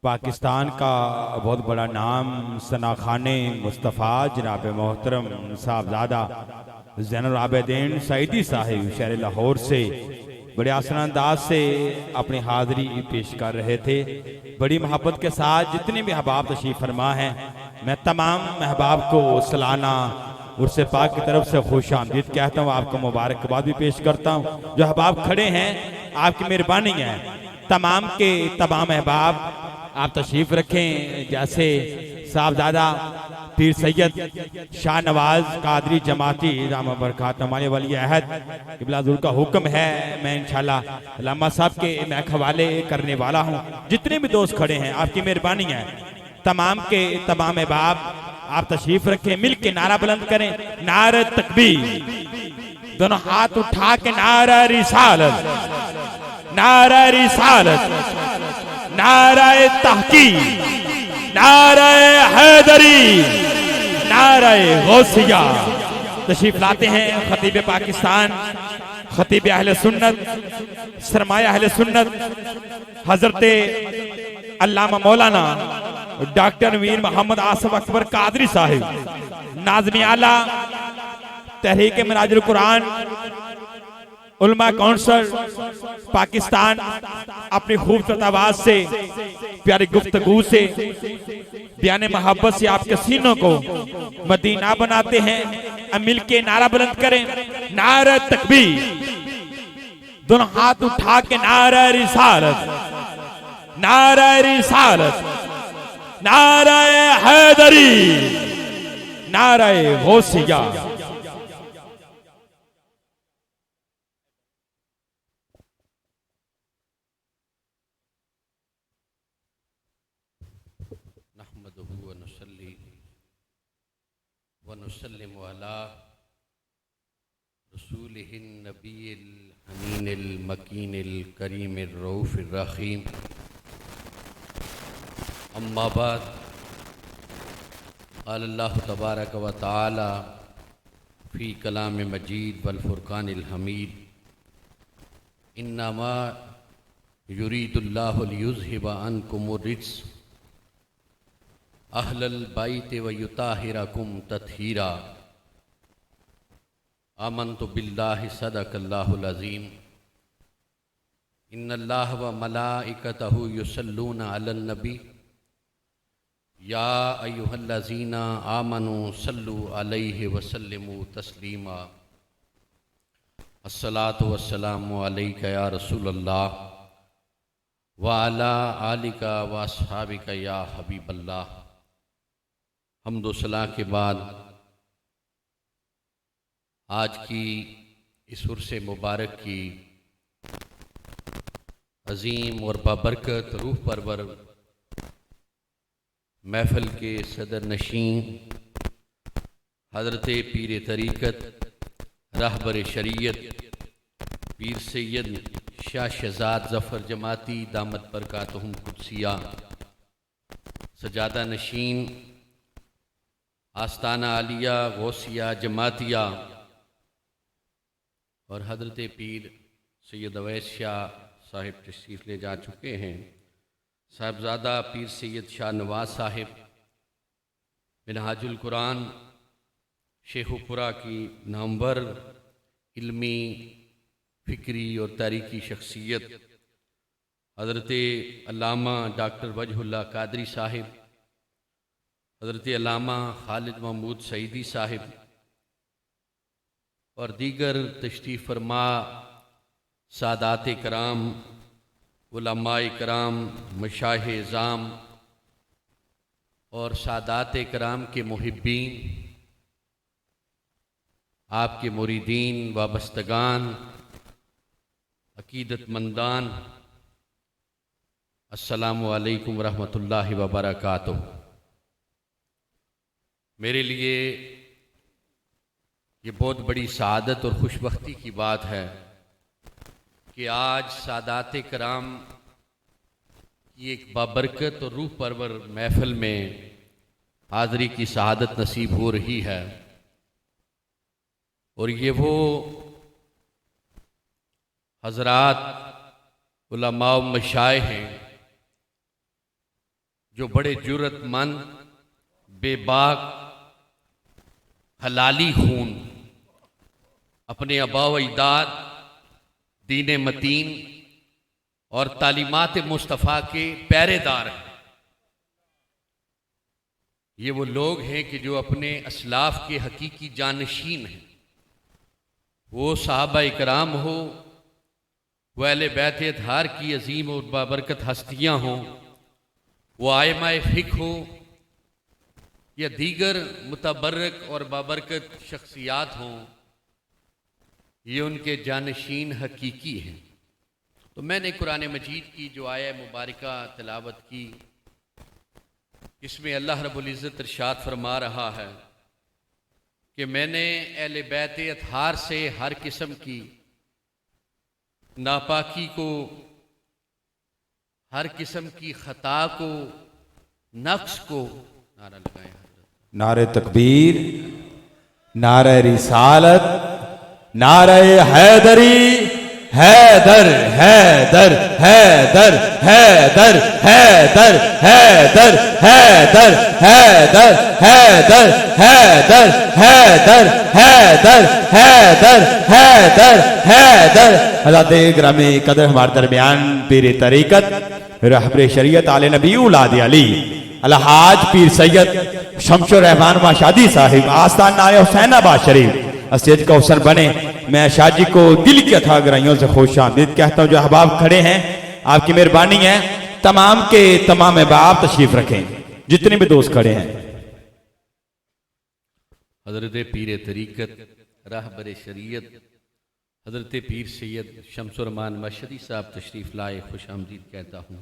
पाकिस्तान का बहुत बड़ा नाम सनाखाने मुस्तफ़ा जनाब मोहतरम साहबजादा ज़ैनुल आबिदीन सईदी साहिब शहर लाहौर से बड़े आसान अंदाज से अपनी हाज़िरी पेश कर रहे थे। बड़ी मोहब्बत के साथ जितने भी अहबाब तशरीफ़ फरमा हैं, मैं तमाम अहबाब को सलाना उर्स पाक की तरफ से खुश आमदीद कहता हूँ। आपको मुबारकबाद भी पेश करता हूँ। जो अहबाब खड़े हैं, आपकी मेहरबानी है। तमाम के तमाम अहबाब आप तशरीफ रखें। जैसे साहबजादा पीर सैयद शाह नवाज कादरी जमाती रामा बरकात हमारे वाली अहद क़िबला हुज़ूर का हुक्म है। मैं इंशाल्लाह अल्लामा साहब के मैं हवाले करने वाला हूँ। जितने भी दोस्त खड़े हैं, आपकी मेहरबानी है। तमाम के तमाम अहबाब आप तशरीफ रखें। मिल के नारा बुलंद करें, नारा तकबीर। दोनों हाथ उठा के नारा रिसालत, नारा रिसालत, नाराए तहकीक, नाराए हैदरी, नाराए गौसिया। तशरीफ लाते हैं खतीब पाकिस्तान, खतीब अहले सुन्नत, सरमाया अहले सुन्नत हजरत अल्लामा मौलाना डॉक्टर मीर मोहम्मद आसिफ अकबर कादरी साहिब नाज़िम आला तहरीक मिनाजुल कुरान उलमा कौंसल पाकिस्तान अपनी खूबसूरत आवाज से, प्यारी गुफ्तगू से, बयान मोहब्बत से आपके सीनों को मदीना बनाते हैं। अब मिल के नारा बुलंद करें, नारा तकबीर। दोनों हाथ उठा के नारा रिसालत, नारा रिसालत, नारा हैदरी, नारा गौसिया। वनुसल्लिमु अला रसूलिहिन नबिय्यिल अमीनिल मकीनिल करीमिर रऊफिर रहीम। अम्मा बाद, क़ाल अल्लाहु तबारक व तआला फ़ी कलाम मजीद वल फ़ुरक़ानिल हमीद, इन्नमा युरीदुल्लाहु लियुज़हिबा अन्कुमुर रिज्स अहलल बैत व युताहिरकुम तत्हीरा। आमन्तु बिल्लाहि सदक़ल्लाहुल अज़ीम। इन्नल्लाह व मलाइकतहु युसल्लूना अलन नबी या अय्युहल्लज़ीना आमनू सल्लु अलैहि व सल्लिमू तस्लीमा। अस्सलातु वस्सलामु अलैका या रसूलल्लाह व अला आलिका व अस्हाबिका या हबीबल्लाह। हम्दो सलाह के बाद आज की इस उर्स मुबारक की अज़ीम और बाबरकत रूह परवर महफ़िल के सदर नशीं हज़रत पीर तरीक़त रहबर शरीयत पीर सैयद शाह शहज़ाद ज़फ़र जमाती दामत बरकातुहुम कुद्सिया, सजादा नशीन आस्ताना आलिया गौसिया जमातिया और हज़रत पीर सैयद अवैस शाह साहिब तशरीफ़ ले जा चुके हैं। साहिबजादा पीर सैयद शाह नवाज साहिब मिनहाजुल कुरान शेखुपुरा की नामवर इल्मी फ़िक्री और तारीख़ी शख्सियत हज़रत अल्लामा डॉक्टर वजहुल्लाह कादरी साहिब, हज़रत अल्लामा खालिद महमूद सईदी साहिब और दीगर तशरीफ़ फरमा सादात कराम, उलमाए कराम, मशाइख़ इज़ाम और सादात कराम के मुहिब्बीन, आपके मुरीदीन, वाबस्तगान, अकीदतमंदान, अस्सलामु अलैकुम व रहमतुल्लाहि व बरकातुहू। मेरे लिए ये बहुत बड़ी सआदत और खुशबख्ती की बात है कि आज सादात कराम की एक बाबरकत और रूह परवर महफ़िल में हाज़री की सआदत नसीब हो रही है। और ये वो हज़रात उलमा व मशाइख़ हैं जो बड़े जुर्रतमंद, बेबाक, हलाली खून, अपने आबा व अजदाद, दीन मतीन और तालीमात मुस्तफ़ा के पहरेदार हैं। ये वो लोग हैं कि जो अपने असलाफ के हकीकी जानशीन हैं। वो सहाबा इकराम हो, वो अहले बैत अतहार की अजीम और बाबरकत हस्तियाँ हों, वो आइमाए फ़िक़्ह हो या दीगर मुतबर्रक और बाबरकत शख्सियात हों, ये उनके जानशीन हकीकी हैं। तो मैंने कुरान मजीद की जो आया मुबारका तिलावत की, इसमें अल्लाह रब्बुल इज़्ज़त इरशाद फरमा रहा है कि मैंने अहले बैत अतहार से हर किस्म की नापाकी को, हर किस्म की खता को, नक्स को, नारा लगाए नारे तकबीर, नारे रिसालत, नारे हैदरी, हैदर हैदर हैदर हैदर हैदर हैदर हैदर हैदर हैदर हैदर हैदर हैदर हैदर हैदर हैदर। हज़रत ग्रामी कदर हमारे दरमियान पीर तरीकत रहबर शरीयत आले नबी औलाद अली अलहाज पीर सैयद शमशुर रहमान माशादी साहिब आस्थान नारे हुसैनाबाद शरीफ अस्तेज का हुसन बने। मैं शाह जी को दिल की अथाह गहराइयों से खुश आमदीद कहता हूँ। जो अहबाब खड़े हैं, आपकी मेहरबानी है, तमाम के तमाम अहबाब तशरीफ रखें, जितने भी दोस्त खड़े हैं। हजरत पीर तरीकत रहबर शरीयत हजरत पीर सैयद शमसुर रहमान मशदी साहब तशरीफ़ लाए, खुश आमदीद कहता हूँ।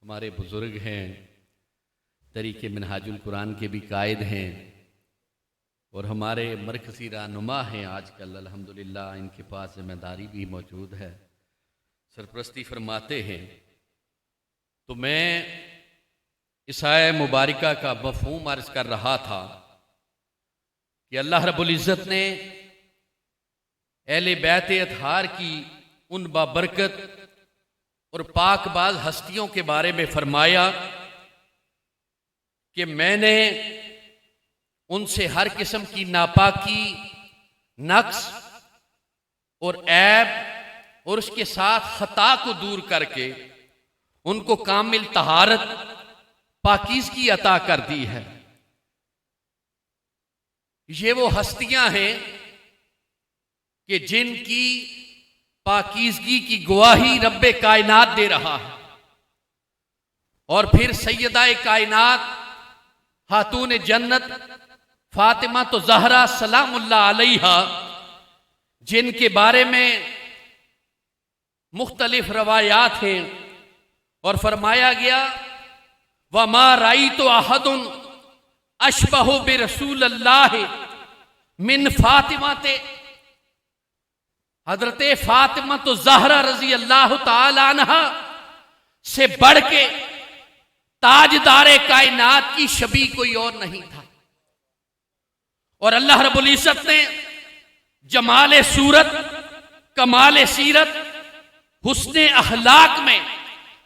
हमारे बुज़ुर्ग हैं, तरीक़े मिनहाजुल कुरान के भी कायद हैं और हमारे मरकज़ी रहनुमा हैं आजकल अल्हम्दुलिल्लाह। इनके पास ज़िम्मेदारी भी मौजूद है, सरपरस्ती फरमाते हैं। तो मैं इस आया मुबारका का मफ़हूम अर्ज़ कर रहा था कि अल्लाह रब्बुल इज़्ज़त ने अहले बैत अतहार की उन बाबरकत और पाकबाज हस्तियों के बारे में फरमाया कि मैंने उनसे हर किस्म की नापाकी, नक्स और ऐब और उसके साथ खता को दूर करके उनको कामिल तहारत, पाकीज़गी अता कर दी है। ये वो हस्तियां हैं कि जिनकी पाकीज़गी की गवाही रब्बे कायनात दे रहा है। और फिर सैयदा कायनात खातून जन्नत फातिमा तो ज़हरा सलामुल्लाह अलैहा, जिनके बारे में मुख्तलिफ रवायात हैं और फरमाया गया वमा राई तो अहदुन अशबहु बि रसूल अल्लाह मिन फातिमा ते, हजरत फातिमा तो ज़हरा रजी अल्लाह ताला अन्हा से बढ़ के ताजदारे कायनात की शबी कोई और नहीं था। और अल्लाह रब्बुल इज़्ज़त ने जमाले सूरत, कमाले सीरत, हुस्ने अखलाक में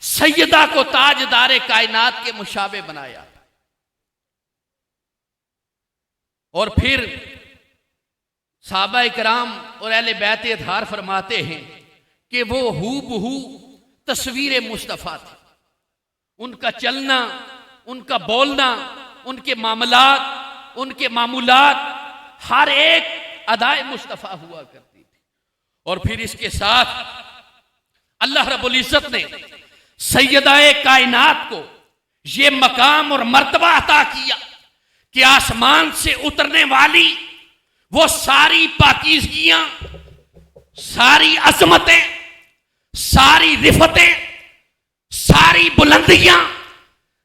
सैयदा को ताजदारे कायनात के मुशाबे बनाया। और फिर सहाबा इकराम और अहले बैत अतहार फरमाते हैं कि वो हूबहू तस्वीर मुस्तफ़ा थी। उनका चलना, उनका बोलना, उनके मामलात, उनके मामूलात, हर एक अदाए मुस्तफ़ा हुआ करती थी। और फिर इसके साथ अल्लाह रब्बुल इज़्ज़त ने सैयदाए कायनात को ये मकाम और मर्तबा अता किया कि आसमान से उतरने वाली वो सारी पाकीज़गियां, सारी अज़मतें, सारी रिफतें, सारी बुलंदियां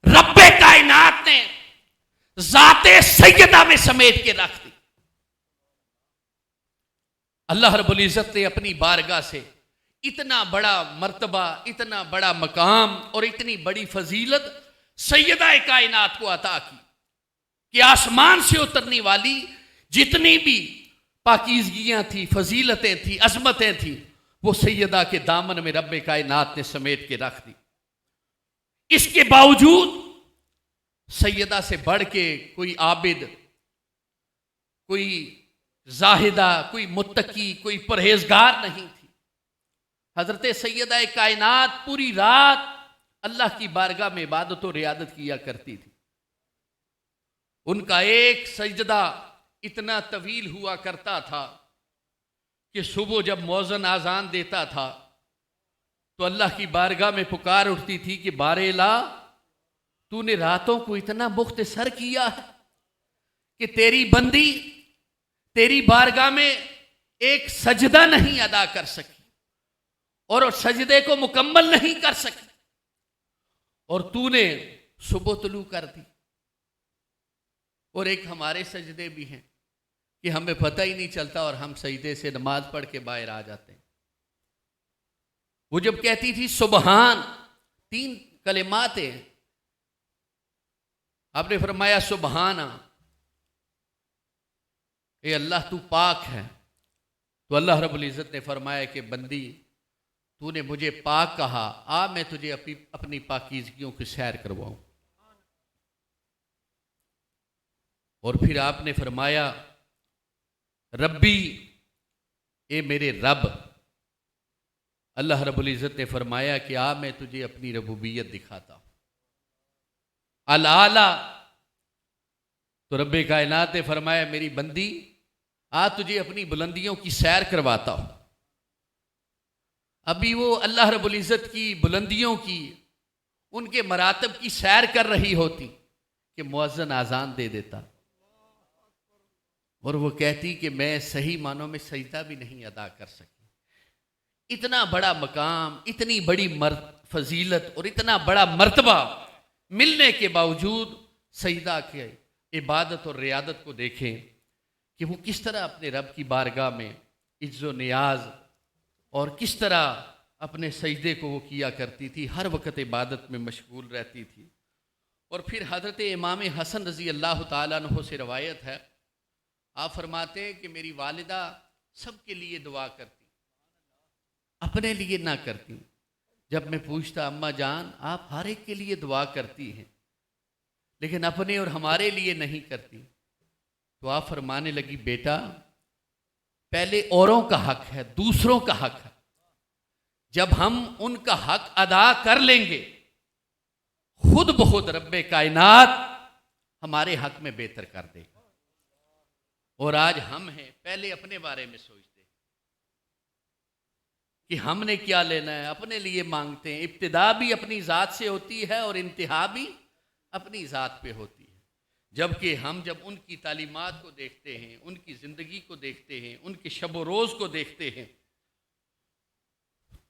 रब्बे कायनात ने ज़ाते सैयदा में समेट के रख दी। अल्लाह रब्बुल इज़्ज़त ने अपनी बारगाह से इतना बड़ा मर्तबा, इतना बड़ा मकाम और इतनी बड़ी फजीलत सैयदा कायनात को अता की कि आसमान से उतरने वाली जितनी भी पाकीज़गियां थी, फजीलतें थी, अज़मतें थी, वो सैयदा के दामन में रब्बे कायनात ने समेट के रख दी। इसके बावजूद सैयदा से बढ़ के कोई आबिद, कोई जाहिदा, कोई मुत्तकी, कोई परहेजगार नहीं थी। हजरत सैयदा कायनात पूरी रात अल्लाह की बारगाह में इबादत और रियादत किया करती थी। उनका एक सजदा इतना तवील हुआ करता था कि सुबह जब मौज़न आज़ान देता था तो अल्लाह की बारगाह में पुकार उठती थी कि बारेला, तूने रातों को इतना मुख्तसर किया है कि तेरी बंदी तेरी बारगाह में एक सजदा नहीं अदा कर सकी और सजदे को मुकम्मल नहीं कर सकी, और तूने सुबह तुलू कर दी। और एक हमारे सजदे भी हैं कि हमें पता ही नहीं चलता और हम सजदे से नमाज पढ़ के बाहर आ जाते हैं। वो जब कहती थी सुबहान, 3 कलिमात हैं, आपने फरमाया सुबहाना, ए अल्लाह तू पाक है, तो अल्लाह रब्बुल इज़्ज़त ने फरमाया कि बंदी तूने मुझे पाक कहा, आ मैं तुझे अपनी पाकीज़गियों की सैर करवाऊं। और फिर आपने फरमाया रब्बी, ए मेरे रब, अल्लाह रब्बुल इज़्ज़त ने फरमाया कि आ मैं तुझे अपनी रबूबियत दिखाता हूं। अल आला, तो रब्बे कायनात ने फरमाया मेरी बंदी आ तुझे अपनी बुलंदियों की सैर करवाता हूं। अभी वो अल्लाह रब्बुल इज़्ज़त की बुलंदियों की, उनके मरातब की सैर कर रही होती कि मुअज्जिन आज़ान दे देता और वो कहती कि मैं सही मानों में सजदा भी नहीं अदा कर सकी। इतना बड़ा मकाम, इतनी बड़ी फजीलत और इतना बड़ा मर्तबा मिलने के बावजूद सजदा के इबादत और रियादत को देखें कि वो किस तरह अपने रब की बारगाह में इज्जो नियाज और किस तरह अपने सजदे को वो किया करती थी, हर वक्त इबादत में मशगूल रहती थी। और फिर हज़रत इमाम हसन रज़ी अल्लाह ताला अन्हु से रवायत है, आप फरमाते हैं कि मेरी वालिदा सबके लिए दुआ करती, अपने लिए ना करती। जब मैं पूछता अम्मा जान आप हर एक के लिए दुआ करती हैं लेकिन अपने और हमारे लिए नहीं करती, तो आप फरमाने लगी बेटा पहले औरों का हक है, दूसरों का हक है। जब हम उनका हक अदा कर लेंगे खुद ब खुद रब्बे कायनात हमारे हक में बेहतर कर देगा। और आज हम हैं पहले अपने बारे में सोचते हैं कि हमने क्या लेना है, अपने लिए मांगते हैं। इब्तिदा भी अपनी ज़ात से होती है और इंतहा भी अपनी ज़ात पे होती है। जबकि हम जब उनकी तालीमात को देखते हैं, उनकी ज़िंदगी को देखते हैं, उनके शब व रोज़ को देखते हैं,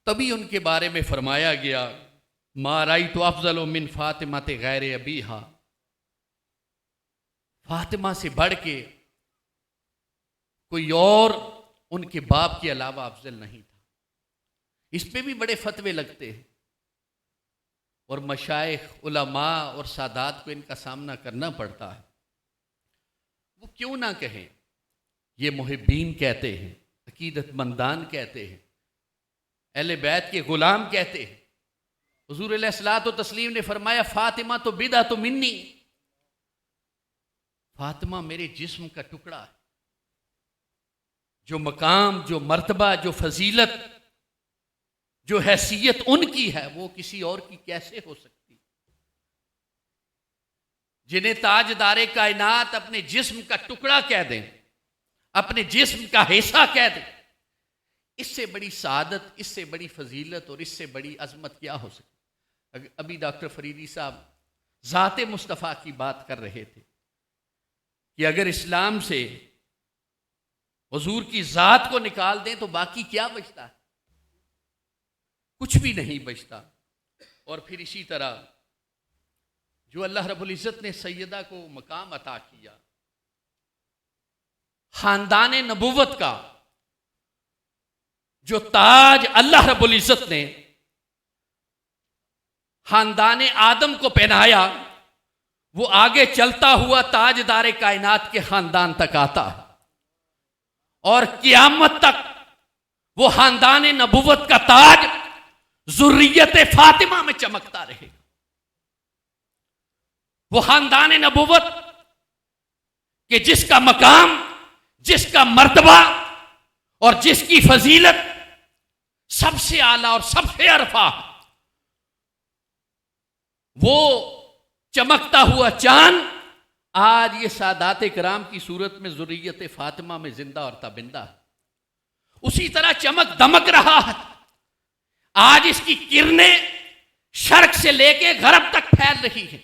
तभी उनके बारे में फरमाया गया मा राइतु अफ़ज़ल मिन फ़ातिमा गैर अबीहा, फातिमा से बढ़ के कोई और उनके बाप के अलावा अफजल नहीं था। इस पे भी बड़े फतवे लगते हैं और मशाइख उलमा और सादात को इनका सामना करना पड़ता है। वो क्यों ना कहें, ये मुहिब्बीन कहते हैं, अकीदतमंदान कहते हैं, अहले बैत के गुलाम कहते हैं। हुज़ूर अलैहिस्सलातु तस्लीम ने फरमाया फातिमा तो बिदा तो मिन्नी, फातिमा मेरे जिस्म का टुकड़ा है। जो मकाम, जो मर्तबा, जो फजीलत, जो हैसियत उनकी है वो किसी और की कैसे हो सकती। जिन्हें ताजदारे कायनात अपने जिस्म का टुकड़ा कह दें, अपने जिस्म का हिस्सा कह दें, इससे बड़ी सादत, इससे बड़ी फजीलत और इससे बड़ी अजमत क्या हो सकती। अभी डॉक्टर फरीदी साहब ज़ाते मुस्तफ़ा की बात कर रहे थे कि अगर इस्लाम से हुजूर की ज़ात को निकाल दें तो बाकी क्या बचता है, कुछ भी नहीं बचता। और फिर इसी तरह जो अल्लाह रब्बुल इज़्ज़त ने सैयदा को मकाम अता किया, खानदान नबुव्वत का जो ताज अल्लाह रब्बुल इज़्ज़त ने खानदान आदम को पहनाया, वो आगे चलता हुआ ताजदारे कायनात के खानदान तक आता है और क़यामत तक वो खानदान नबुव्वत का ताज ज़ुर्रियत फातिमा में चमकता रहेगा। वो खानदान नबूवत कि जिसका मकाम, जिसका मर्तबा और जिसकी फजीलत सबसे आला और सबसे अरफा, वो चमकता हुआ चांद आज ये सादात कराम की सूरत में ज़ुर्रियत फातिमा में जिंदा और ताबिंदा है। उसी तरह चमक दमक रहा है। आज इसकी किरणें शर्क से लेके गरब तक फैल रही हैं।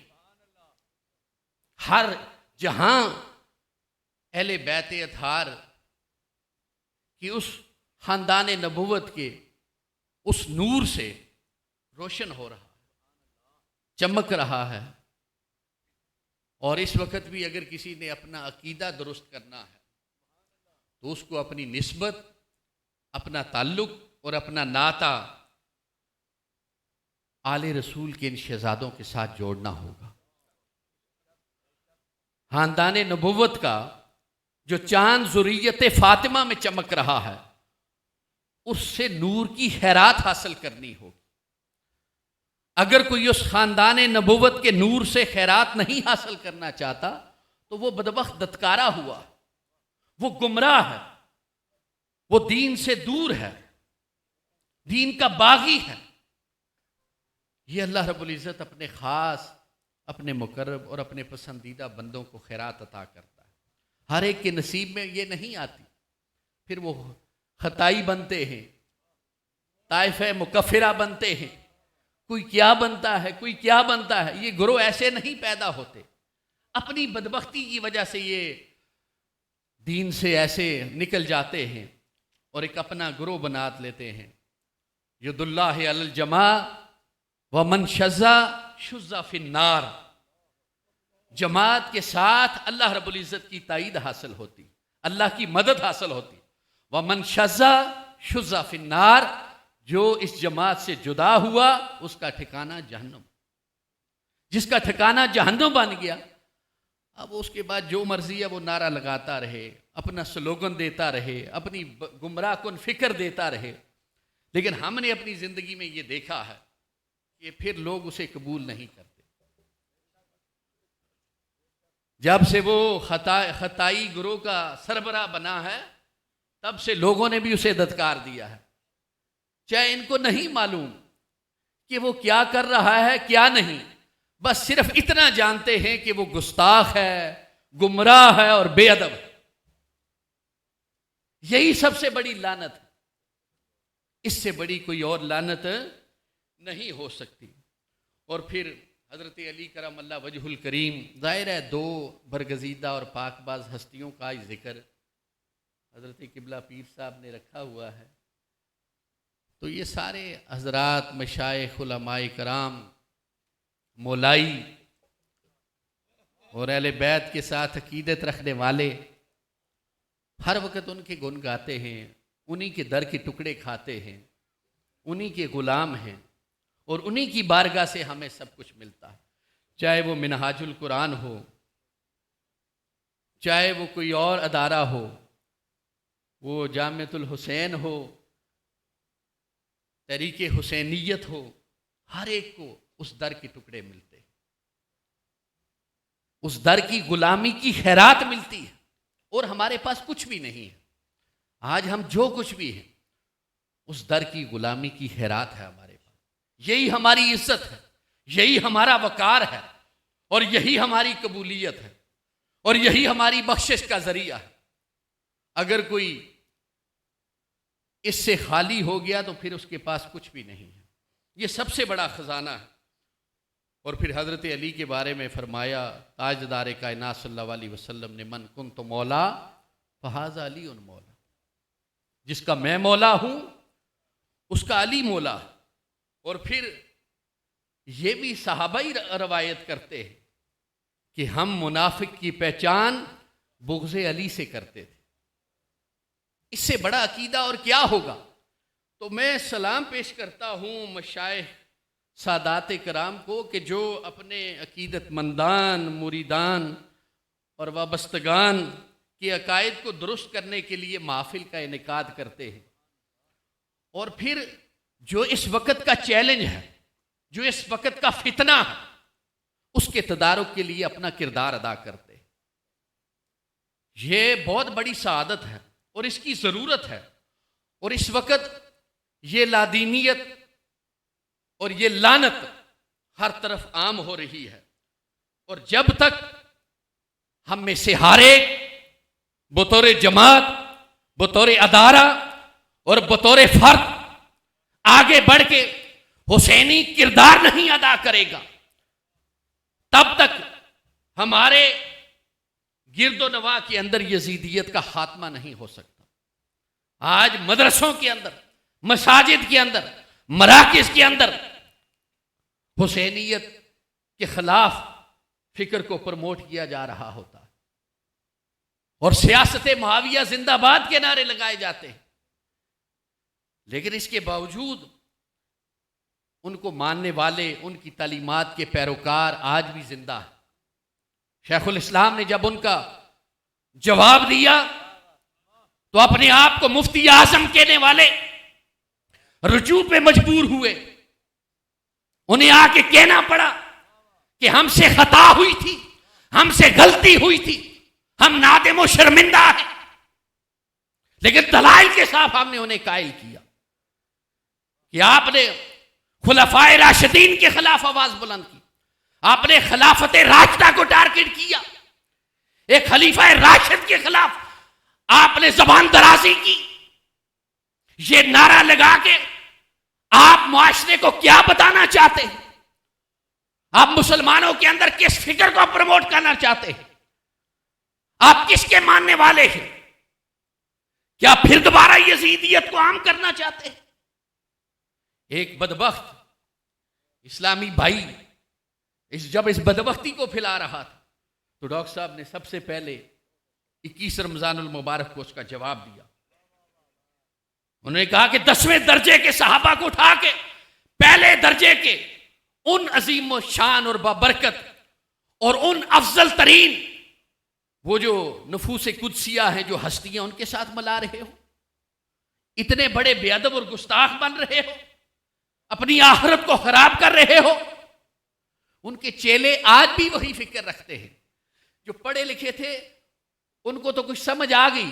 हर जहां अहले बैत अतहार कि उस खानदान नबूवत के उस नूर से रोशन हो रहा है, चमक रहा है। और इस वक्त भी अगर किसी ने अपना अकीदा दुरुस्त करना है तो उसको अपनी निस्बत, अपना ताल्लुक और अपना नाता आले रसूल के इन शहजादों के साथ जोड़ना होगा। खानदान नबूवत का जो चांद ज़ुर्रियत फातिमा में चमक रहा है, उससे नूर की खैरात हासिल करनी होगी। अगर कोई उस खानदान नबूवत के नूर से खैरात नहीं हासिल करना चाहता तो वो बदबख्त दत्कारा हुआ, वो गुमराह है, वो दीन से दूर है, दीन का बागी है। ये अल्लाह रब्बुल इज़्ज़त अपने ख़ास, अपने मुकर्रब और अपने पसंदीदा बंदों को खैरात अता करता है। हर एक के नसीब में ये नहीं आती। फिर वो खताई बनते हैं, ताइफ़े मुकफ़िरा बनते हैं, कोई क्या बनता है, कोई क्या बनता है। ये गुरोह ऐसे नहीं पैदा होते। अपनी बदबख्ती की वजह से ये दीन से ऐसे निकल जाते हैं और एक अपना गुरोह बना लेते हैं। यदुल्लाह अलल जमा व मन शज़्ज़ा शुज़्ज़ा फिन्नार। जमात के साथ अल्लाह रब्बुल इज़्ज़त की ताईद हासिल होती, अल्लाह की मदद हासिल होती। व मन शज़्ज़ा शुज़्ज़ा फिन्नार, जो इस जमात से जुदा हुआ उसका ठिकाना जहन्नम। जिसका ठिकाना जहन्नम बन गया, अब उसके बाद जो मर्जी है वो नारा लगाता रहे, अपना स्लोगन देता रहे, अपनी गुमराह कुन फिक्र देता रहे। लेकिन हमने अपनी जिंदगी में ये देखा है कि फिर लोग उसे कबूल नहीं करते। जब से वो खताई गुरोह का सरबराह बना है, तब से लोगों ने भी उसे धत्कार दिया है। चाहे इनको नहीं मालूम कि वो क्या कर रहा है, क्या नहीं, बस सिर्फ इतना जानते हैं कि वो गुस्ताख है, गुमराह है और बेअदब है। यही सबसे बड़ी लानत है। इससे बड़ी कोई और लानत नहीं हो सकती। और फिर हज़रत अली करमल्लाह वजहुल करीम, ज़ाहिर है दो बरगज़ीदा और पाकबाज हस्तियों का जिक्र हज़रत किबला पीर साहब ने रखा हुआ है। तो ये सारे हज़रात, मशाइख़, उलमाए कराम, मौलाई और अहले बैत के साथ अकीदत रखने वाले हर वक्त उनके गुन गाते हैं, उन्हीं के दर के टुकड़े खाते हैं, उन्हीं के ग़ुलाम हैं और उन्हीं की बारगाह से हमें सब कुछ मिलता है। चाहे वो मिनहाजुल कुरान हो, चाहे वो कोई और अदारा हो, वो जामिअतुल हुसैन हो, तरीके हुसैनियत हो, हर एक को उस दर के टुकड़े मिलते हैं, उस दर की गुलामी की खैरात मिलती है। और हमारे पास कुछ भी नहीं है। आज हम जो कुछ भी हैं उस दर की गुलामी की खैरात है हमारे पास। यही हमारी इज्जत है, यही हमारा वकार है और यही हमारी कबूलियत है और यही हमारी बख्शिश का जरिया है। अगर कोई इससे खाली हो गया तो फिर उसके पास कुछ भी नहीं है। ये सबसे बड़ा खजाना है। और फिर हज़रत अली के बारे में फरमाया, ताजदार कायनात सल्लल्लाहु अलैहि वसल्लम ने, मन कुन तो मौला फहाज़ा अली उन मौला, जिसका मैं मौला हूं उसका अली मौला। और फिर ये भी सहाबा ही रवायत करते हैं कि हम मुनाफिक की पहचान बुग़्ज़े अली से करते थे। इससे बड़ा अकीदा और क्या होगा। तो मैं सलाम पेश करता हूँ मशाइख़ सादात कराम को कि जो अपने अकीदतमंदान, मुरीदान और वाबस्तगान के अकायद को दुरुस्त करने के लिए महफिल का इनेकाद करते हैं। और फिर जो इस वक्त का चैलेंज है, जो इस वक्त का फितना है, उसके तदारुक के लिए अपना किरदार अदा करते हैं। यह बहुत बड़ी सआदत है और इसकी ज़रूरत है। और इस वक्त ये लादीनियत और ये लानत हर तरफ आम हो रही है। और जब तक हम में से हर एक बतौर जमात, बतौर अदारा और बतौर फर्द आगे बढ़ के हुसैनी किरदार नहीं अदा करेगा, तब तक हमारे गिरदो नवा के अंदर यजीदियत का खात्मा नहीं हो सकता। आज मदरसों के अंदर, मसाजिद के अंदर, मराकिज के अंदर हुसैनियत के खिलाफ फिक्र को प्रमोट किया जा रहा होता है और सियासत मुआविया जिंदाबाद के नारे लगाए जाते हैं। लेकिन इसके बावजूद उनको मानने वाले, उनकी तालीमात के पैरोकार आज भी जिंदा है। शेखुल इस्लाम ने जब उनका जवाब दिया तो अपने आप को मुफ्ती आजम कहने वाले रुजू पे मजबूर हुए। उन्हें आके कहना पड़ा कि हमसे खता हुई थी, हमसे गलती हुई थी, हम नादिम और शर्मिंदा हैं। लेकिन दलाइल के साथ हमने उन्हें कायल किया कि आपने खुलफाए राशिदीन के खिलाफ आवाज बुलंद की, आपने खिलाफत राशिदा को टारगेट किया, एक खलीफा राशिद के खिलाफ आपने जबान दराजी की। ये नारा लगा के आप मुआशरे को क्या बताना चाहते हैं? आप मुसलमानों के अंदर किस फिक्र को प्रमोट करना चाहते हैं? आप किसके मानने वाले हैं? क्या फिर दोबारा यजीदियत को आम करना चाहते हैं? एक बदबख्त इस्लामी भाई जब इस बदबख्ती को फैला रहा था तो डॉक्टर साहब ने सबसे पहले 21 रमजानुल मुबारक को उसका जवाब दिया। उन्होंने कहा कि 10वें दर्जे के सहाबा को उठा के पहले दर्जे के उन अजीम शान और बाबरकत और उन अफजल तरीन वो जो नफूस कुदसिया हैं, जो हस्तियां, उनके साथ मिला रहे हो। इतने बड़े बेअदब और गुस्ताख बन रहे हो, अपनी आखिरत को खराब कर रहे हो। उनके चेले आज भी वही फिक्र रखते हैं। जो पढ़े लिखे थे उनको तो कुछ समझ आ गई,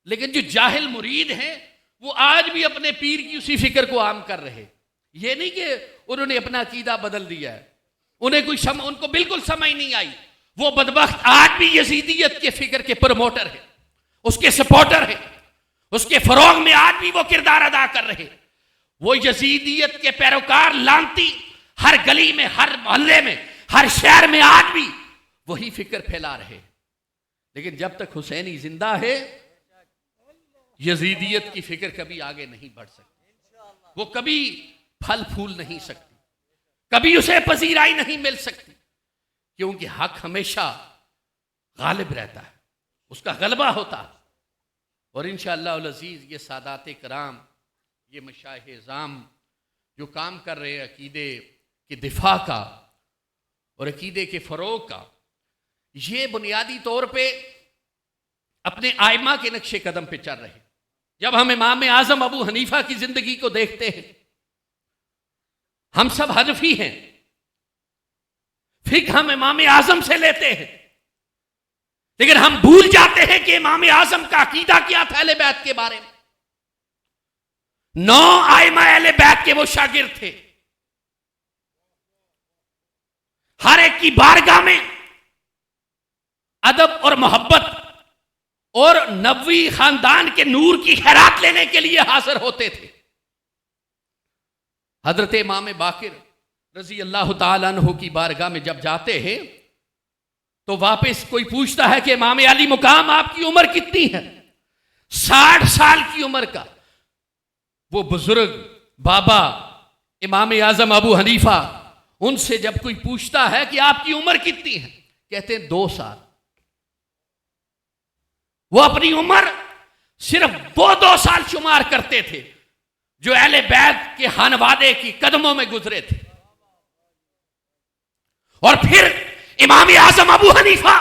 लेकिन जो जाहिल मुरीद हैं वो आज भी अपने पीर की उसी फिक्र को आम कर रहे। ये नहीं कि उन्होंने अपना अकीदा बदल दिया है, उनको बिल्कुल समझ नहीं आई। वो बदबख्त आज भी यजीदियत के फिक्र के प्रमोटर है, उसके सपोर्टर है, उसके फरोग में आज भी वो किरदार अदा कर रहे। वो यजीदियत के पैरोकार लानती हर गली में, हर मोहल्ले में, हर शहर में आज भी वही फिक्र फैला रहे। लेकिन जब तक हुसैनी जिंदा है यजीदियत की फिक्र कभी आगे नहीं बढ़ सकती, वो कभी फल फूल नहीं सकती, कभी उसे पजीराई नहीं मिल सकती, क्योंकि हक हमेशा गालिब रहता है, उसका गलबा होता है। और इंशाअल्लाह अल अज़ीज़ ये सादात कराम, ये मशाइख़ इज़ाम जो काम कर रहे हैं अकीदे के दिफा का और अकीदे के फ़रोग़ का, ये बुनियादी तौर पे अपने आइमा के नक्शे कदम पे चल रहे। जब हम इमाम आज़म अबू हनीफा की जिंदगी को देखते हैं, हम सब हनफी हैं, फिर हम इमाम आज़म से लेते हैं, लेकिन हम भूल जाते हैं कि इमाम आज़म का अकीदा क्या था अहले बैत के बारे में। 9 आइमा अहले बैत के वो शागिर्द थे। हर एक की बारगाह में अदब और मोहब्बत और नबवी खानदान के नूर की खैरात लेने के लिए हाजिर होते थे। हजरत इमाम बाकिर रजी अल्लाह ताला अन्हु की बारगाह में जब जाते हैं तो वापस कोई पूछता है कि इमाम अली मुकाम आपकी उम्र कितनी है? 60 साल की उम्र का वो बुजुर्ग बाबा इमाम आजम अबू हनीफा, उनसे जब कोई पूछता है कि आपकी उम्र कितनी है, कहते हैं 2 साल। वो अपनी उम्र सिर्फ वो 2 साल शुमार करते थे जो अहले बैत के खानवादे की कदमों में गुजरे थे। और फिर इमाम आजम अबू हनीफा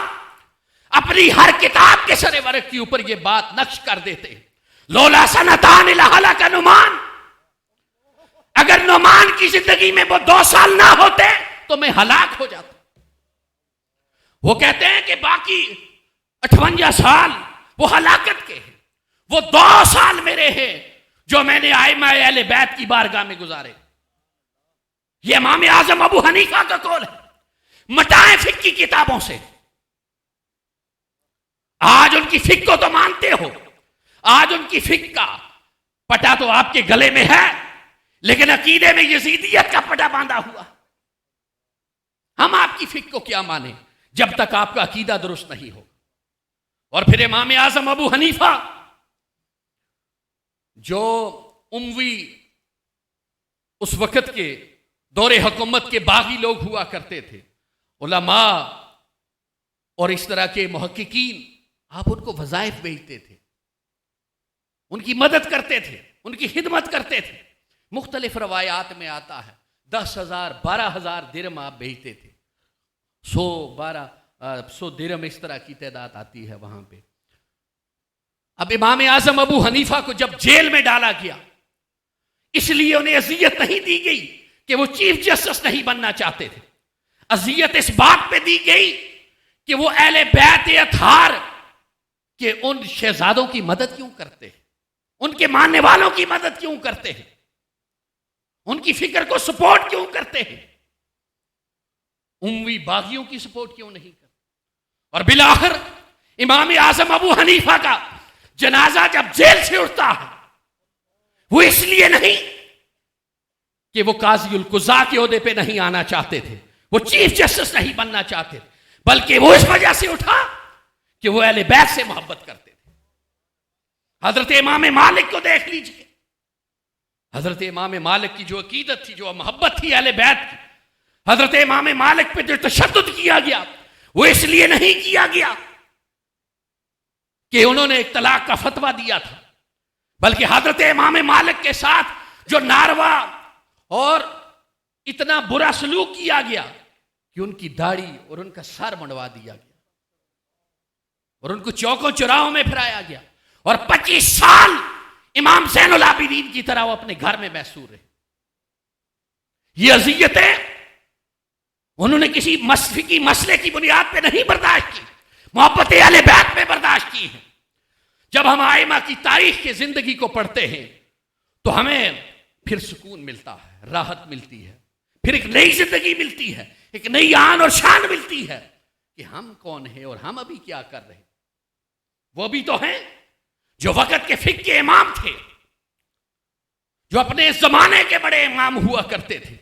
अपनी हर किताब के सरे वर्क के ऊपर यह बात नक्श कर देते, लोला सनतान इला का नुमान, अगर नुमान की जिंदगी में वो 2 साल ना होते तो मैं हलाक हो जाता। वो कहते हैं कि बाकी 58 साल वो हलाकत के हैं, वो 2 साल मेरे हैं जो मैंने आइमा अहले बैत की बारगाह में गुजारे। ये इमाम आजम अबू हनीफा का कौल है। मटाएं फिक की किताबों से। आज उनकी फिक को तो मानते हो, आज उनकी फिक का पटा तो आपके गले में है, लेकिन अकीदे में यजीदियत का पटा बांधा हुआ। हम आपकी फिक को क्या माने जब तक आपका अकीदा दुरुस्त नहीं हो। और फिर इमाम आजम अबू हनीफा जो उम्वी उस वक्त के दौरे हुकूमत के बागी लोग हुआ करते थे, उलमा और इस तरह के मुहक्किकीन, आप उनको वज़ाइफ भेजते थे, उनकी मदद करते थे, उनकी खिदमत करते थे। मुख्तलिफ रवायात में आता है 10,000 12,000 दिरहम आप भेजते थे। 100 दिरहम इस तरह की तादाद आती है वहां पे। अब इमाम आजम अबू हनीफा को जब जेल में डाला गया, इसलिए उन्हें अजियत नहीं दी गई कि वो चीफ जस्टिस नहीं बनना चाहते थे। अजियत इस बात पे दी गई कि वो अहले बैत अतहार के उन शहजादों की मदद क्यों करते हैं, उनके मानने वालों की मदद क्यों करते हैं, उनकी फिक्र को सपोर्ट क्यों करते हैं, उम्मी बागियों की सपोर्ट क्यों नहीं करते। और बिलाखिर इमाम आजम अबू हनीफा का जनाजा जब जेल से उठता है, वो इसलिए नहीं कि वो काजी उल कुज़ा के ओहदे पे नहीं आना चाहते थे, वो चीफ जस्टिस नहीं बनना चाहते थे, बल्कि वो इस वजह से उठा कि वो अहले बैत से मोहब्बत करते थे। हजरत इमाम मालिक को देख लीजिए। हजरत इमाम मालिक की जो अकीदत थी, जो मोहब्बत थी अहले बैत की, हजरत इमाम मालिक पे जो तशद्दुद किया गया, वो इसलिए नहीं किया गया कि उन्होंने एक तलाक का फतवा दिया था, बल्कि हजरत इमाम मालिक के साथ जो नारवा और इतना बुरा सलूक किया गया कि उनकी दाढ़ी और उनका सर मुंडवा दिया गया और उनको चौकों चौराहों में फिराया गया। और 25 साल इमाम ज़ैनुल आबिदीन की तरह वो अपने घर में महसूर रहे। ये अज़ियतें उन्होंने किसी मसफिकी मसले की बुनियाद पे नहीं बर्दाश्त की, मोहब्बत अहले बैत में बर्दाश्त की है। जब हम आइमा की तारीख की जिंदगी को पढ़ते हैं तो हमें फिर सुकून मिलता है, राहत मिलती है, फिर एक नई जिंदगी मिलती है, एक नई आन और शान मिलती है कि हम कौन हैं और हम अभी क्या कर रहे हैं। वो भी तो हैं जो वक्त के फिक के इमाम थे, जो अपने जमाने के बड़े इमाम हुआ करते थे,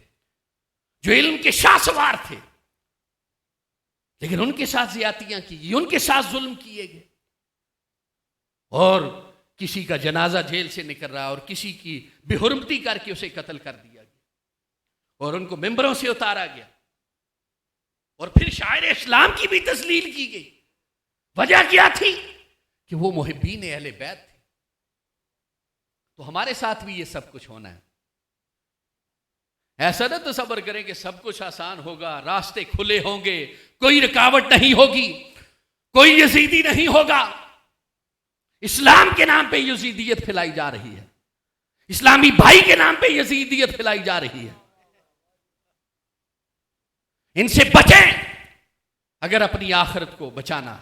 जो इल्म के शाहसवार थे, लेकिन उनके साथ ज्यादतियां की गई, उनके साथ जुल्म किए गए, और किसी का जनाजा जेल से निकल रहा और किसी की बेहुरमती करके उसे कत्ल कर दिया गया और उनको मिंबरों से उतारा गया। और फिर शायर इस्लाम की भी तस्लील की गई। वजह क्या थी कि वो मुहिब्बीन अहले बैत थे। तो हमारे साथ भी ये सब कुछ होना है। ऐसा ना तसव्वुर करें कि सब कुछ आसान होगा, रास्ते खुले होंगे, कोई रुकावट नहीं होगी, कोई यजीदी नहीं होगा। इस्लाम के नाम पे यजीदियत फैलाई जा रही है, इस्लामी भाई के नाम पे यजीदियत फैलाई जा रही है। इनसे बचें अगर अपनी आखिरत को बचाना।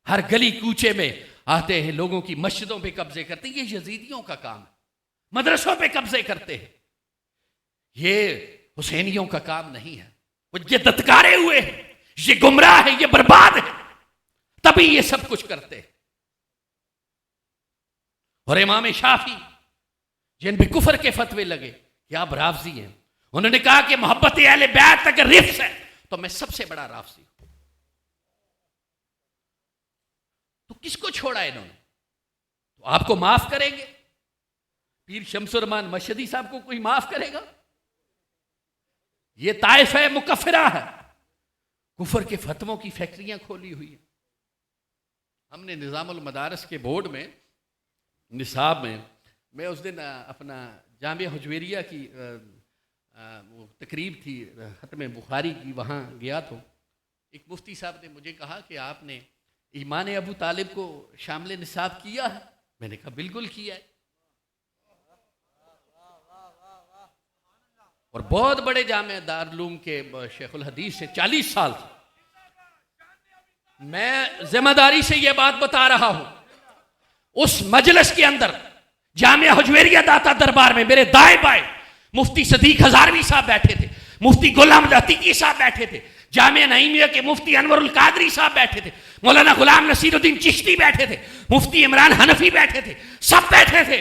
हर गली कूचे में आते हैं, लोगों की मस्जिदों पे कब्जे करते हैं, ये यजीदियों का काम है। मदरसों पे कब्जे करते हैं, ये हुसैनियों का काम नहीं है। वो ये दत्कारे हुए हैं, ये गुमराह है, ये बर्बाद है, तभी ये सब कुछ करते हैं। और इमाम शाफी जिन भी कुफर के फतवे लगे, या आप राफजी हैं, उन्होंने कहा कि मोहब्बत अहले बैत अगर रिफ्स है तो मैं सबसे बड़ा राफजी हूं। तो किसको छोड़ा इन्होंने? तो आपको माफ करेंगे? पीर शमसुर रहमान मशहदी साहब को कोई माफ करेगा? ये ताइफा मुकफ्फिरा है, कुफर के फतवों की फैक्ट्रियां खोली हुई है। हमने निज़ामुल मदारस के बोर्ड में निसाब में, मैं उस दिन अपना जामिया हुजवेरिया की वो तकरीब थी ख़त्म बुखारी की, वहाँ गया तो एक मुफ्ती साहब ने मुझे कहा कि आपने ईमान अबू तालिब को शामिल निसाब किया है? मैंने कहा बिल्कुल किया है। और बहुत बड़े जामे दारुल के शेखुल हदीस से 40 साल से मैं जिम्मेदारी से यह बात बता रहा हूं। उस मजलिस के अंदर जामिया हुजवेरिया दाता दरबार में मेरे दाएं बाएं मुफ्ती सदीक हजारवी साहब बैठे थे, मुफ्ती गुलाम अतीकी साहब बैठे थे, जामिया नईमिया के मुफ्ती अनवरुल कादरी साहब बैठे थे, मौलाना गुलाम नसीरुद्दीन चिश्ती बैठे थे, मुफ्ती इमरान हनफी बैठे थे, सब बैठे थे।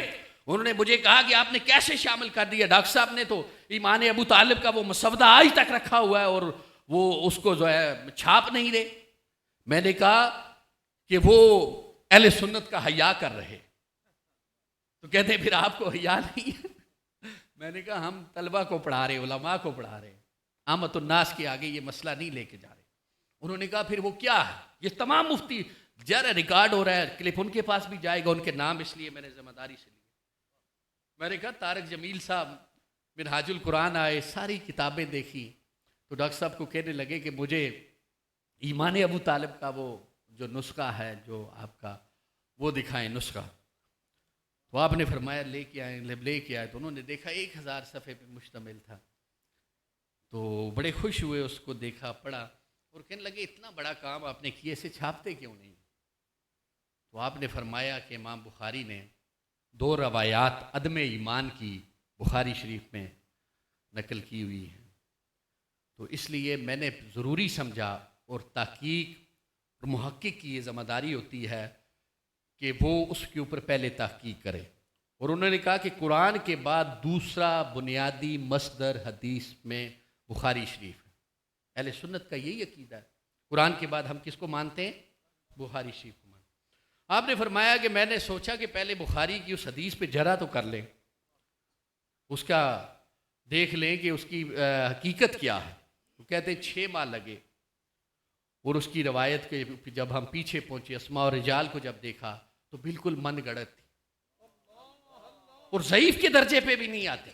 उन्होंने मुझे कहा कि आपने कैसे शामिल कर दिया, डॉक्टर साहब ने तो ईमान अबू तालिब का वो मसवदा आज तक रखा हुआ है और वो उसको जो है छाप नहीं रहे। मैंने कहा कि वो अहले सुन्नत का हया कर रहे, तो कहते फिर आपको हया नहीं है। मैंने कहा हम तलबा को पढ़ा रहे, उलमा को पढ़ा रहे, आमतुन्नास के आगे ये मसला नहीं लेके जा रहे। उन्होंने कहा फिर वो क्या है, ये तमाम मुफ्ती जरा रिकॉर्ड हो रहा है, क्लिप उनके पास भी जाएगा, उनके नाम इसलिए मैंने जिम्मेदारी से ली। मैंने कहा तारक जमील साहब मिनहाजुल कुरान आए, सारी किताबें देखी, तो डॉक्टर साहब को कहने लगे कि मुझे ईमान अबू तालिब का वो जो नुस्खा है जो आपका वो दिखाएं नुस्खा। तो आपने फरमाया लेके आए, तो उन्होंने देखा 1000 सफ़े पे मुश्तमिल था। तो बड़े खुश हुए, उसको देखा, पढ़ा और कहने लगे इतना बड़ा काम आपने किए, इसे छापते क्यों नहीं। तो आपने फरमाया कि इमाम बुखारी ने 2 रवायात अदम ईमान की बुखारी शरीफ में नकल की हुई है, तो इसलिए मैंने ज़रूरी समझा और तहकीक और मुहक्किक की ये ज़िम्मेदारी होती है कि वो उसके ऊपर पहले तहकीक करे। और उन्होंने कहा कि कुरान के बाद दूसरा बुनियादी मसदर हदीस में बुखारी शरीफ है। अहले सुन्नत का यही अकीदा है, कुरान के बाद हम किसको मानते हैं, बुखारी शरीफ को मानते। आपने फरमाया कि मैंने सोचा कि पहले बुखारी की उस हदीस पे जरा तो कर लें, उसका देख लें कि उसकी हकीकत क्या है। तो कहते 6 माह लगे और उसकी रवायत के जब हम पीछे पहुंचे, अस्मा और रिजाल को जब देखा तो बिल्कुल मन गढ़त थी और ज़ईफ़ के दर्जे पे भी नहीं आते।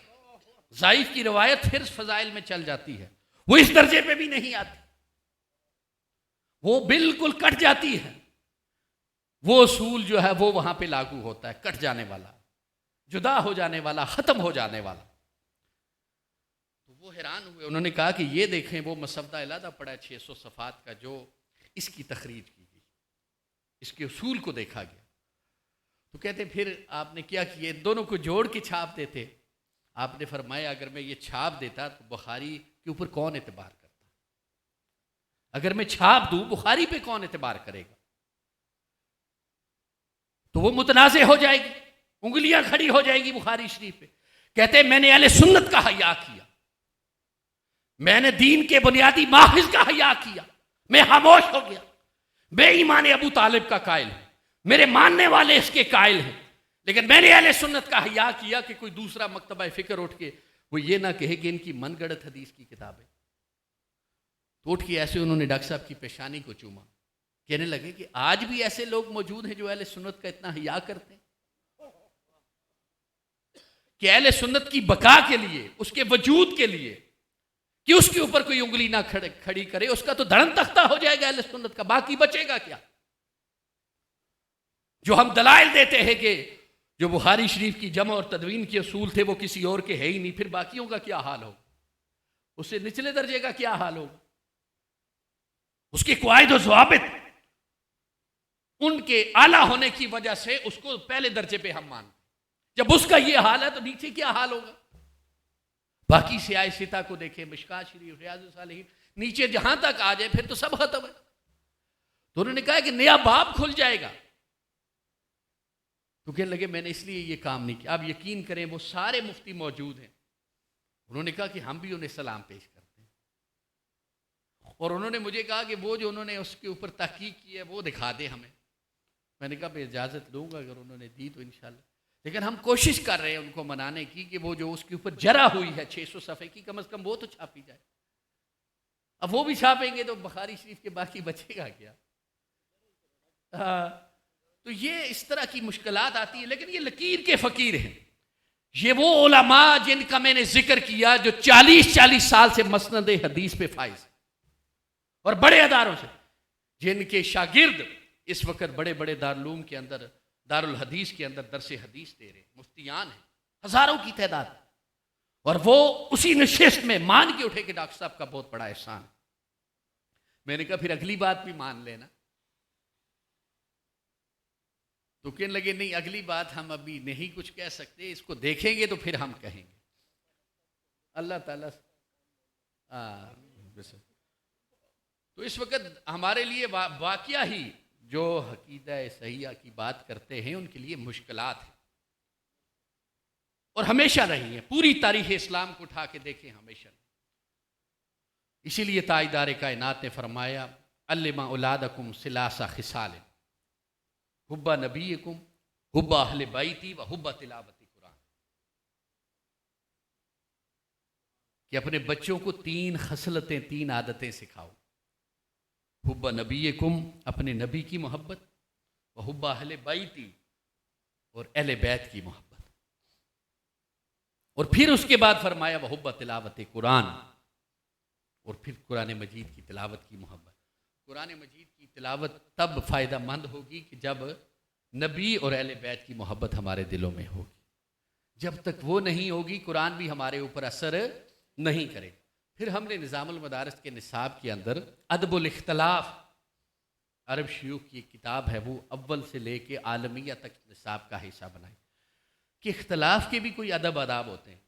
ज़ईफ़ की रवायत फिर फजाइल में चल जाती है, वो इस दर्जे पे भी नहीं आती, वो बिल्कुल कट जाती है। वो असूल जो है वो वहां पे लागू होता है, कट जाने वाला, जुदा हो जाने वाला, ख़त्म हो जाने वाला। तो वो हैरान हुए, उन्होंने कहा कि ये देखें वो मसवदा अलहदा पड़ा है 600 सफ़ात का, जो इसकी तखरीज की गई, इसके उसूल को देखा गया। तो कहते फिर आपने क्या किया, दोनों को जोड़ के छाप देते। आपने फरमाया अगर मैं ये छाप देता तो बुखारी के ऊपर कौन एतबार करता, अगर मैं छाप दूं बुखारी पे कौन एतबार करेगा, तो वो मुतनाज़े हो जाएगी, उंगलियां खड़ी हो जाएगी बुखारी शरीफ पे। कहते मैंने अहले सुन्नत का हया किया, मैंने दीन के बुनियादी माहिज का हया किया, मैं खामोश हो गया। मैं ईमान अबू तालिब का कायल हूं, मेरे मानने वाले इसके कायल हैं, लेकिन मैंने अहले सुन्नत का हया किया कि कोई दूसरा मकतबा फिक्र उठ के वो ये ना कहे कि इनकी मनगढ़ंत हदीस की किताब है। तो उठ के ऐसे उन्होंने डॉक्टर साहब की पेशानी को चूमा, कहने लगे कि आज भी ऐसे लोग मौजूद हैं जो अहले सुन्नत का इतना हया करते हैं कि अहले सुन्नत की बका के लिए, उसके वजूद के लिए कि उसके ऊपर कोई उंगली ना खड़ी करे, उसका तो धड़न तख्ता हो जाएगा अहले सुन्नत का, बाकी बचेगा क्या। जो हम दलाइल देते हैं कि जो बुखारी शरीफ की जमा और तदवीन के असूल थे वो किसी और के है ही नहीं, फिर बाकियों का क्या हाल होगा, उससे निचले दर्जे का क्या हाल होगा। उसके कवायद और ज़वाबित उनके आला होने की वजह से उसको पहले दर्जे पे हम मानते, जब उसका ये हाल है तो नीचे क्या हाल होगा। बाकी सियाह सिता को देखें, मिशकात शरीफ, रियाज़ुस सालिहीन, नीचे जहां तक आ जाए फिर तो सब खत्म है। तो उन्होंने कहा कि नया बाब खुल जाएगा। तो कहने लगे मैंने इसलिए ये काम नहीं किया। आप यकीन करें वो सारे मुफ्ती मौजूद हैं, उन्होंने कहा कि हम भी उन्हें सलाम पेश करते हैं, और उन्होंने मुझे कहा कि वो जो उन्होंने उसके ऊपर तहकीक की है वो दिखा दे हमें। मैंने कहा मैं इजाज़त लूँगा, अगर उन्होंने दी तो इंशाल्लाह, लेकिन हम कोशिश कर रहे हैं उनको मनाने की कि वो जो उसके ऊपर जरा हुई है 600 सफ़े की, कम से कम वो तो छापी जाए। अब वो भी छापेंगे तो बुखारी शरीफ के बाकी बचेगा क्या। तो ये इस तरह की मुश्किलात आती है, लेकिन ये लकीर के फ़कीर हैं। ये वो उलमा जिनका मैंने जिक्र किया जो 40-40 साल से मसनद हदीस पे फाइज, और बड़े अदारों से जिनके शागिर्द इस वक्त बड़े बड़े दारुल के अंदर, दारुल हदीस के अंदर दरसे हदीस दे रहे मुफ्तियान हैं, हज़ारों की तादाद। और वो उसी नशिस्त में मान के उठे कि डॉक्टर साहब का बहुत बड़ा एहसान है। मैंने कहा फिर अगली बात भी मान लेना। तो कहने लगे नहीं, अगली बात हम अभी नहीं कुछ कह सकते, इसको देखेंगे तो फिर हम कहेंगे। अल्लाह ताला तो इस वक्त हमारे लिए वाकया ही जो अकीदा सहिया की बात करते हैं उनके लिए मुश्किलात है और हमेशा रही है। पूरी तारीख इस्लाम को उठा के देखें, हमेशा। इसीलिए ताजदार कायनात ने फरमाया अल्लिमा औलादकुम सिलासा खिसाल हुब्बा नबीकुम हुब्बा अहले बैती व हुब्बा तिलावती कुरान, कि अपने बच्चों को 3 खसलतें 3 आदतें सिखाओ। हुब्बा नबीकुम, अपने नबी की मोहब्बत, व हुब्बा अहले बैती, और अहले बैत की मोहब्बत। और फिर उसके बाद फरमाया वह हुब्बा तिलावती कुरान, और फिर कुरान मजीद की तिलावत की मोहब्बत। कुरान मजीद की तिलावत तब फ़ायदेमंद होगी कि जब नबी और अहले बैत की मोहब्बत हमारे दिलों में होगी। जब तक वो नहीं होगी कुरान भी हमारे ऊपर असर नहीं करेगा। फिर हमने निज़ामुल मदारिस के निसाब के अंदर अदबुल इख्तिलाफ, अरब शयूख की एक किताब है, वो अव्वल से लेके आलमिया तक निसाब का हिस्सा बनाई कि इख्तिलाफ के भी कोई अदब आदाब होते हैं।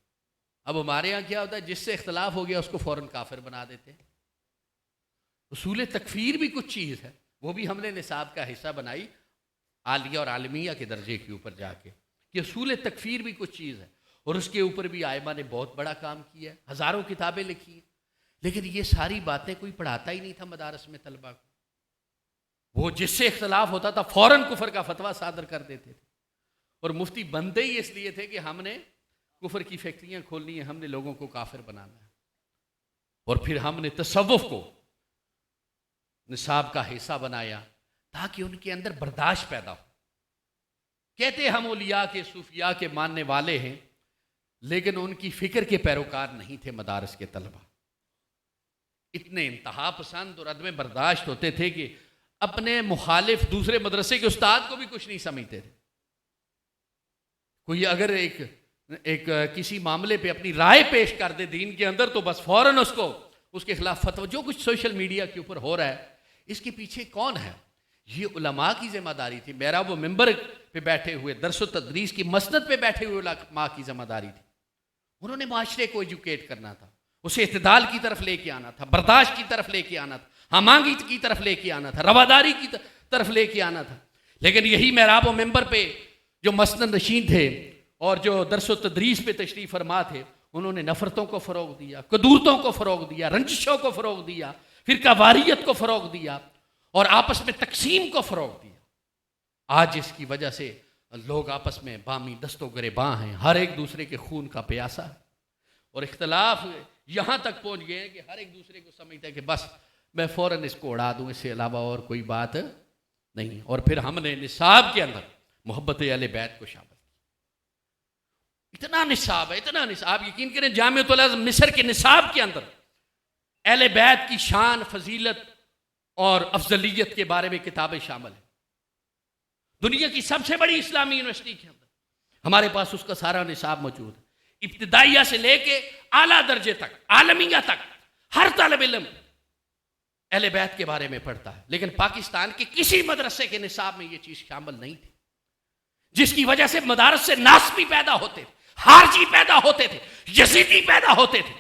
अब हमारे यहाँ क्या होता है, जिससे इख्तिलाफ हो गया उसको फ़ौरन काफिर बना देते हैं। उसूल तकफीर भी कुछ चीज़ है, वो भी हमने निसाब का हिस्सा बनाई आलिया और आलमिया के दर्जे के ऊपर जाके, कि उसूल तकफीर भी कुछ चीज़ है। और उसके ऊपर भी आयमा ने बहुत बड़ा काम किया है, हज़ारों किताबें लिखी हैं। लेकिन ये सारी बातें कोई पढ़ाता ही नहीं था मदारस में तलबा को। वो जिससे इख्तिलाफ होता था फ़ौरन कुफर का फतवा सादर कर देते थे। और मुफ्ती बनते ही इसलिए थे कि हमने कुफर की फैक्ट्रियाँ खोलनी है, हमने लोगों को काफिर बनाना है। और फिर हमने तसव्वुफ को निसाब का हिस्सा बनाया ताकि उनके अंदर बर्दाश्त पैदा हो। कहते हम औलिया के सूफिया के मानने वाले हैं, लेकिन उनकी फिक्र के पैरोकार नहीं थे मदारस के तलबा। इतने इंतहा पसंद और अदम बर्दाश्त होते थे कि अपने मुखालिफ दूसरे मदरसे के उस्ताद को भी कुछ नहीं समझते थे। कोई अगर एक किसी मामले पे अपनी राय पेश कर दे दीन के अंदर, तो बस फौरन उसके खिलाफ फतवा। जो कुछ सोशल मीडिया के ऊपर हो रहा है, इसके पीछे कौन है? ये उलमा की जिम्मेदारी थी। मेरा वो मिंबर पे बैठे हुए, दरसो तदरीस की मसनद पे बैठे हुए उलमा की जिम्मेदारी थी। उन्होंने माशरे को एजुकेट करना था, उसे इत्तेदाल की तरफ लेके आना था, बर्दाश्त की तरफ लेके आना था, हमांगी की तरफ लेके आना था, रवादारी की तरफ लेके आना था। लेकिन यही मेहराब व मिंबर पे जो मसनद नशीन थे और जो दरसो तदरीस पे तशरीफ फरमा थे, उन्होंने नफरतों को फ़रोग दिया, कदूरतों को फ़रोग दिया, रंजिशों को फ़रोग दिया, फिरका वारियत को फ़रोग दिया और आपस में तकसीम को फ़रोग दिया। आज इसकी वजह से लोग आपस में बामी दस्तों गिरेबां हैं, हर एक दूसरे के खून का प्यासा है। और इख्तलाफ यहाँ तक पहुँच गए हैं कि हर एक दूसरे को समझते हैं कि बस मैं फ़ौरन इसको उड़ा दूँ, इससे अलावा और कोई बात नहीं। और फिर हमने निसाब के अंदर मोहब्बत अहले बैत को शामिल। इतना निसाब है, इतना निसाब, यकीन करें जामिअतुल अज़म मिस्र के निसाब के अंदर अहले बैत की शान, फजीलत और अफजलियत के बारे में किताबें शामिल हैं। दुनिया की सबसे बड़ी इस्लामी यूनिवर्सिटी के अंदर हमारे पास उसका सारा निसाब मौजूद है। इब्तिदाइया से लेके आला दर्जे तक, आलमिया तक, हर तालिब इल्म अहले बैत के बारे में पढ़ता है। लेकिन पाकिस्तान के किसी मदरसे के निसाब में ये चीज शामिल नहीं थी, जिसकी वजह से मदारस से नासबी पैदा होते थे, हारजी पैदा होते थे, यजीदी पैदा होते थे।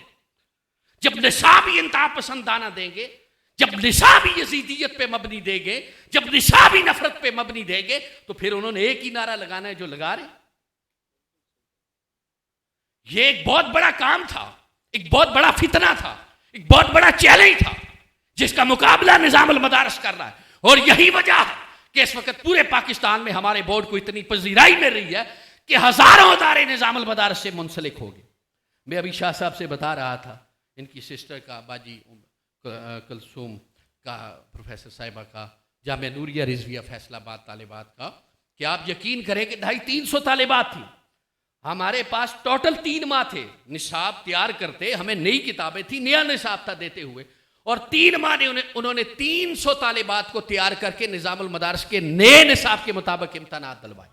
जब निसाबी इंतहा पसंदाना देंगे, जब निसाबी यजीदियत पे मबनी देंगे, जब निसाबी नफरत पे मबनी देंगे, तो फिर उन्होंने एक ही नारा लगाना है जो लगा रहे। ये एक बहुत बड़ा काम था, एक बहुत बड़ा फितना था, एक बहुत बड़ा चैलेंज था, जिसका मुकाबला निजामुल मदारस कर रहा है। और यही वजह है कि इस वक्त पूरे पाकिस्तान में हमारे बोर्ड को इतनी पजीराई मिल रही है कि हजारों अदारे निजामुल मदारस से मुंसलिक हो गए। मैं अभी शाह साहब से बता रहा था, इनकी सिस्टर का, बाजी कलसूम का, प्रोफेसर साहिबा का, जामिया नूरिया रिजविया फैसलाबाद तालिबात का, कि आप यकीन करें कि 250-300 तालिबात थी। हमारे पास टोटल 3 माह थे निसाब तैयार करते, हमें नई किताबें थी, नया निसाब था देते हुए, और 3 माह ने उन्होंने 300 तालिबात को तैयार करके निजामुल मदारस के नए निसाब के मुताबिक इम्तहानात दिलवाए।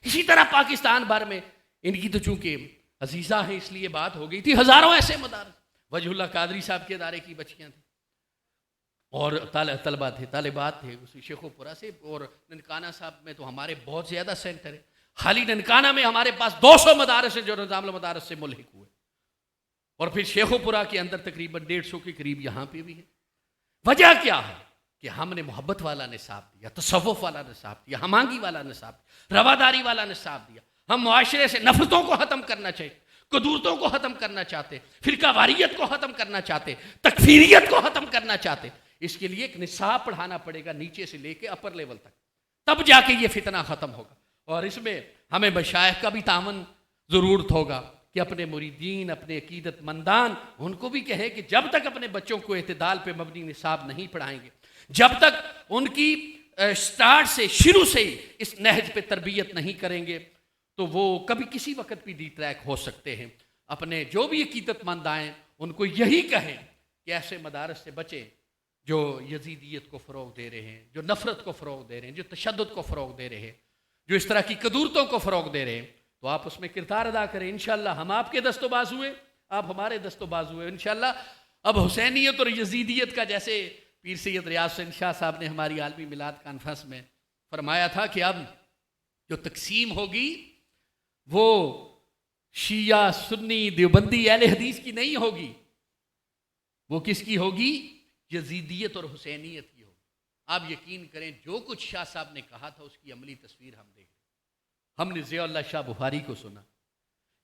इसी तरह पाकिस्तान भर में इनकी तो चूंकि अजीज़ा है इसलिए बात हो गई थी। हज़ारों ऐसे मदारस, वजहुल्लाह कादरी साहब के इदारे की बच्चियाँ थी और तलबा थे, तालिबात थे उसी शेखोपुरा से। और ननकाना साहब में तो हमारे बहुत ज़्यादा सेंटर है। खाली ननकाना में हमारे पास 200 मदारस हैं जो निज़ामुल मदारस से मुल्हिक हुए, और फिर शेखोपुरा के अंदर तकरीबन 150 के करीब यहाँ पे भी है। वजह क्या है कि हमने मोहब्बत वाला निसाब दिया, तसव्वुफ वाला निसाब दिया, हमांगी वाला निसाब दिया, रवादारी वाला निसाब दिया। हम मुआशरे से नफरतों को ख़त्म करना चाहिए, कदूरतों को ख़त्म करना चाहते, फ़िरकावारियत को ख़त्म करना चाहते, तकफीरियत को ख़त्म करना चाहते। इसके लिए एक निसाब पढ़ाना पड़ेगा नीचे से लेके अपर लेवल तक, तब जाके ये फितना ख़त्म होगा। और इसमें हमें मशाइख का भी तावन ज़रूरत होगा कि अपने मुरीदीन, अपने अकीदतमंदान, उनको भी कहें कि जब तक अपने बच्चों को एतदाल पे मबनी निसाब नहीं पढ़ाएंगे, जब तक उनकी स्टार्ट से, शुरू से ही इस नहज पे तरबियत नहीं करेंगे, तो वो कभी किसी वक्त भी डी ट्रैक हो सकते हैं। अपने जो भी अकीदतमंद आएँ उनको यही कहें कि ऐसे मदारस से बचें जो यजीदियत को फ़रोग़ दे रहे हैं, जो नफ़रत को फ़रोग़ दे रहे हैं, जो तशद्दुद को फ़रोग़ दे रहे हैं, जो इस तरह की कदूरतों को फ़रोग़ दे रहे हैं। तो आप उसमें किरदार अदा करें। इंशाअल्लाह हम आपके दस्तोबाज हुए, आप हमारे दस्तोबाज हुए। इंशाअल्लाह अब हुसैनियत और यजीदियत का, जैसे पीर सैयद रियाज हुसैन शाह साहब ने हमारी आलमी मिलाद कॉन्फ्रेंस में फरमाया था कि अब जो तकसीम होगी वो शिया, सुन्नी, देवबंदी, अहले हदीस की नहीं होगी, वो किसकी होगी? यजीदियत और हुसैनियत की होगी। आप यकीन करें जो कुछ शाह साहब ने कहा था उसकी अमली तस्वीर हम देख रहे। हमने ज़ियाउल्लाह शाह बुखारी को सुना,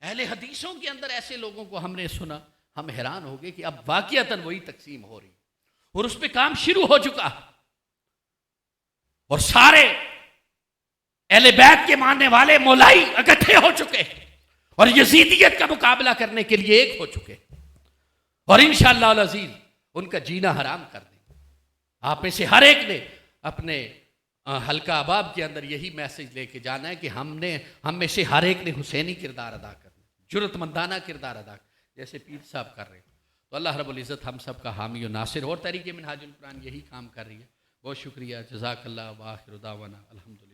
अहले हदीसों के अंदर ऐसे लोगों को हमने सुना, हम हैरान हो गए कि अब वाक़ियतन वही तकसीम हो रही और उस पर काम शुरू हो चुका है। और सारे अहले बैत के मानने वाले मौलाई इकट्ठे हो चुके हैं और यजीदियत का मुकाबला करने के लिए एक हो चुके हैं, और इंशाअल्लाह अज़ीज़ उनका जीना हराम कर देंगे। आप में से हर एक ने अपने हल्का अहबाब के अंदर यही मैसेज लेके जाना है कि हम में से हर एक ने हुसैनी किरदार अदा करना, जुर्रतमंदाना किरदार अदा जैसे पीर साहब कर रहे हैं। तो अल्लाह रब्बुल इज़्ज़त हम सब का हामी और नासिर, और तहरीक मिनहाजुल कुरान यही काम कर रही है। बहुत शुक्रिया, जज़ाकल्लाह व आखिर दावाना अल्हम्दुलिल्लाह।